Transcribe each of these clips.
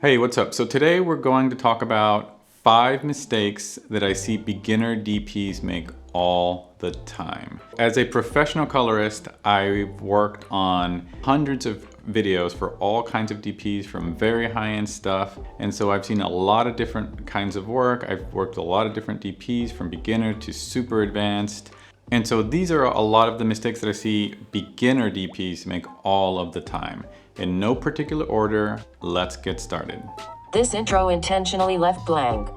Hey, what's up? So today we're going to talk about 5 mistakes that I see beginner DPs make all the time. As a professional colorist, I've worked on hundreds of videos for all kinds of DPs from very high-end stuff. And so I've seen a lot of different kinds of work. I've worked with a lot of different DPs from beginner to super advanced. And so these are a lot of the mistakes that I see beginner DPs make all of the time. In no particular order, let's get started. This intro intentionally left blank.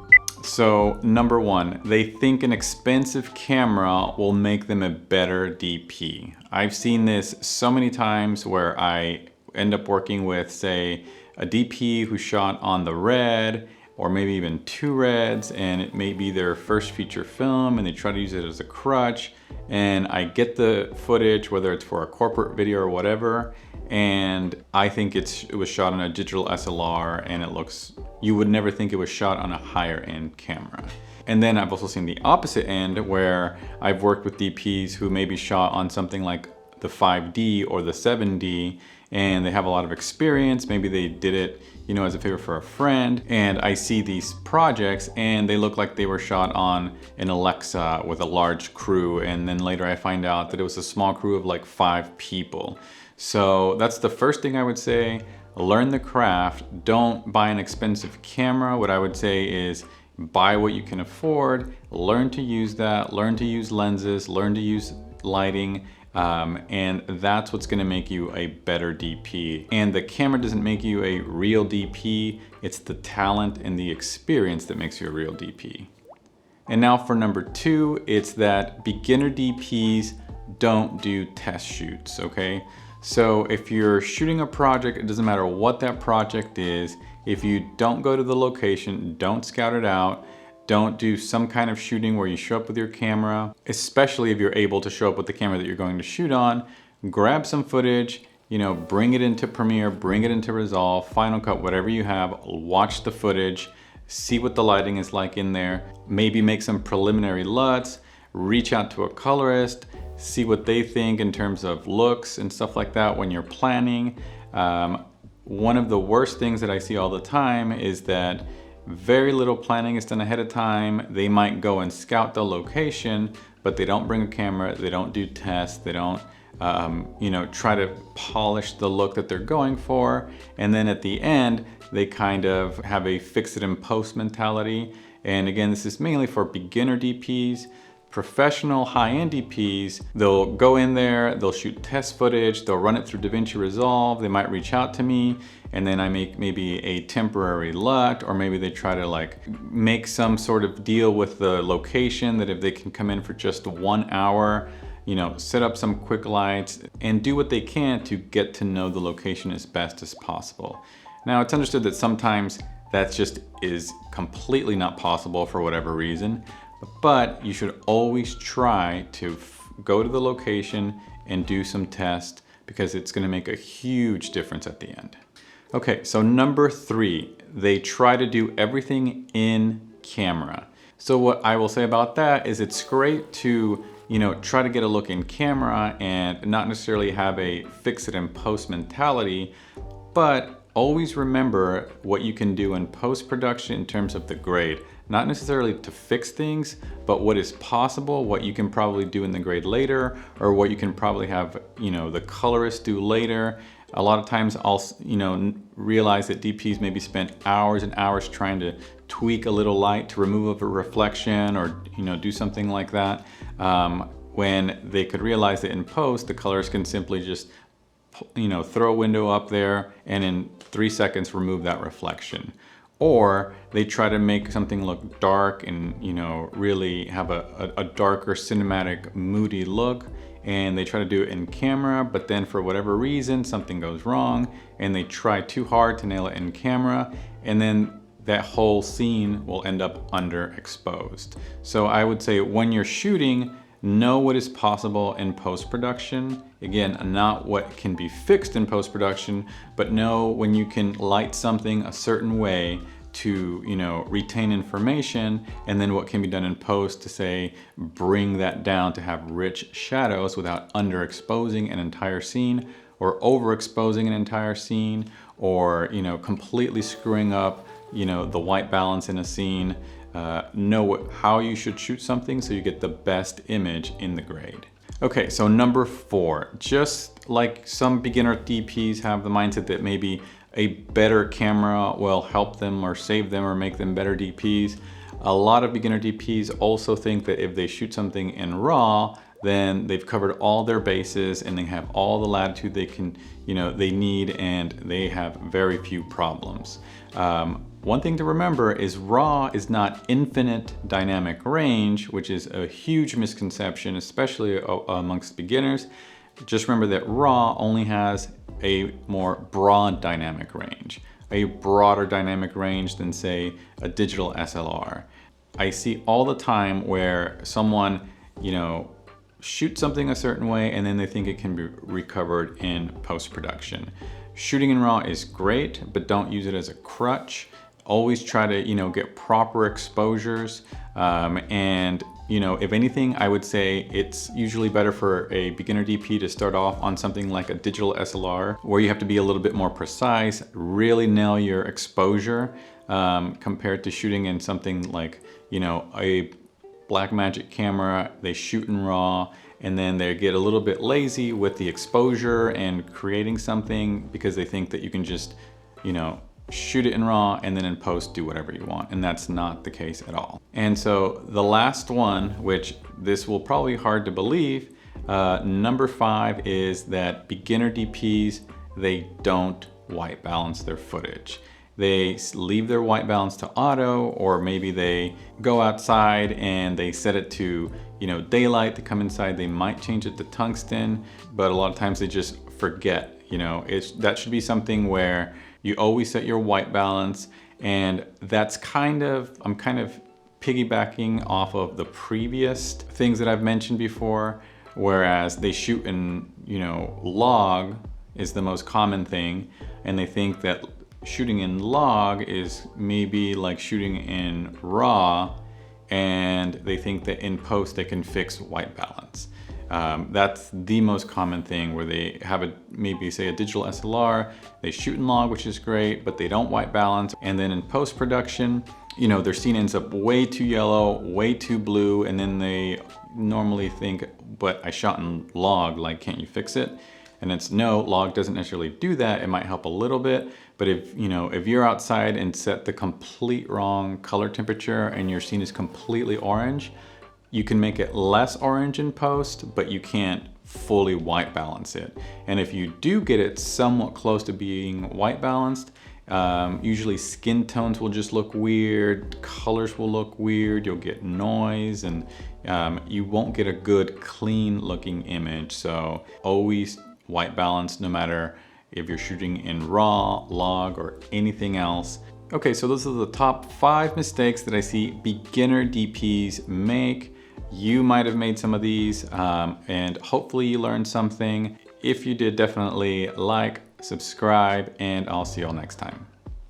So number 1, they think an expensive camera will make them a better DP. I've seen this so many times where I end up working with, say, a DP who shot on the Red, or maybe even 2 Reds, and it may be their first feature film and they try to use it as a crutch, and I get the footage, whether it's for a corporate video or whatever, and I think it was shot on a digital SLR, and it looks, you would never think it was shot on a higher end camera. And then I've also seen the opposite end where I've worked with DPs who maybe shot on something like the 5D or the 7D, and they have a lot of experience. Maybe they did it, you know, as a favor for a friend, and I see these projects and they look like they were shot on an Alexa with a large crew, and then later I find out that it was a small crew of like 5 people. So that's the first thing I would say. Learn the craft. Don't buy an expensive camera. What I would say is buy what you can afford, learn to use that, learn to use lenses, learn to use lighting, and that's what's gonna make you a better DP. And the camera doesn't make you a real DP, it's the talent and the experience that makes you a real DP. And now for number 2, it's that beginner DPs don't do test shoots, okay? So if you're shooting a project, it doesn't matter what that project is, if you don't go to the location, don't scout it out, don't do some kind of shooting where you show up with your camera, especially if you're able to show up with the camera that you're going to shoot on, grab some footage, you know, bring it into Premiere, bring it into Resolve, Final Cut, whatever you have, watch the footage, see what the lighting is like in there, maybe make some preliminary LUTs, reach out to a colorist, see what they think in terms of looks and stuff like that when you're planning. One of the worst things that I see all the time is that very little planning is done ahead of time. They might go and scout the location, but they don't bring a camera, they don't do tests, they don't you know, try to polish the look that they're going for. And then at the end, they kind of have a fix it in post mentality. And again, this is mainly for beginner DPs. Professional high-end DPs, they'll go in there, they'll shoot test footage, they'll run it through DaVinci Resolve, they might reach out to me, and then I make maybe a temporary LUT, or maybe they try to like make some sort of deal with the location that if they can come in for just 1 hour, you know, set up some quick lights and do what they can to get to know the location as best as possible. Now, it's understood that sometimes that just is completely not possible for whatever reason, but you should always try to go to the location and do some tests, because it's going to make a huge difference at the end. Okay, so number 3, they try to do everything in camera. So what I will say about that is it's great to, you know, try to get a look in camera and not necessarily have a fix it in post mentality, but always remember what you can do in post-production in terms of the grade. Not necessarily to fix things, but what is possible, what you can probably do in the grade later, or what you can probably have, you know, the colorist do later. A lot of times I'll, you know, realize that DPs maybe spent hours and hours trying to tweak a little light to remove a reflection, or, you know, do something like that, when they could realize that in post, the colorist can simply just, you know, throw a window up there and in 3 seconds remove that reflection. Or they try to make something look dark and, you know, really have a darker cinematic moody look, and they try to do it in camera, but then for whatever reason something goes wrong and they try too hard to nail it in camera, and then that whole scene will end up underexposed. So I would say when you're shooting, know what is possible in post-production. Again, not what can be fixed in post-production, but know when you can light something a certain way to, you know, retain information, and then what can be done in post to, say, bring that down to have rich shadows without underexposing an entire scene or overexposing an entire scene, or, completely screwing up, the white balance in a scene. Know how you should shoot something so you get the best image in the grade. Okay, so number 4, just like some beginner DPs have the mindset that maybe a better camera will help them or save them or make them better DPs. A lot of beginner DPs also think that if they shoot something in RAW, then they've covered all their bases and they have all the latitude they can, they need, and they have very few problems. One thing to remember is RAW is not infinite dynamic range, which is a huge misconception, especially amongst beginners. Just remember that RAW only has a more broad dynamic range, a broader dynamic range than, say, a digital SLR. I see all the time where someone, shoot something a certain way and then they think it can be recovered in post-production. Shooting in RAW is great, but don't use it as a crutch. Always try to, get proper exposures. And, if anything, I would say it's usually better for a beginner DP to start off on something like a digital SLR, where you have to be a little bit more precise, really nail your exposure, compared to shooting in something like, a Blackmagic camera. They shoot in RAW and then they get a little bit lazy with the exposure and creating something because they think that you can just, shoot it in RAW and then in post do whatever you want, and that's not the case at all. And so the last one, which this will probably be hard to believe, number 5 is that beginner DPs, they don't white balance their footage. They leave their white balance to auto, or maybe they go outside and they set it to, daylight to come inside. They might change it to tungsten, but a lot of times they just forget, that should be something where you always set your white balance. And that's I'm kind of piggybacking off of the previous things that I've mentioned before, whereas they shoot in, log is the most common thing. And they think that shooting in log is maybe like shooting in RAW, and they think that in post they can fix white balance. That's the most common thing, where they have maybe say a digital SLR, they shoot in log, which is great, but they don't white balance. And then in post-production, their scene ends up way too yellow, way too blue, and then they normally think, but I shot in log, like, can't you fix it? And it's no, log doesn't necessarily do that. It might help a little bit, but if you're outside and set the complete wrong color temperature and your scene is completely orange, you can make it less orange in post, but you can't fully white balance it. And if you do get it somewhat close to being white balanced, usually skin tones will just look weird, colors will look weird, you'll get noise, and you won't get a good clean looking image. So always white balance, no matter if you're shooting in RAW, log, or anything else. Okay, so those are the top 5 mistakes that I see beginner DPs make. You might have made some of these, and hopefully you learned something. If you did, definitely like, subscribe, and I'll see y'all next time.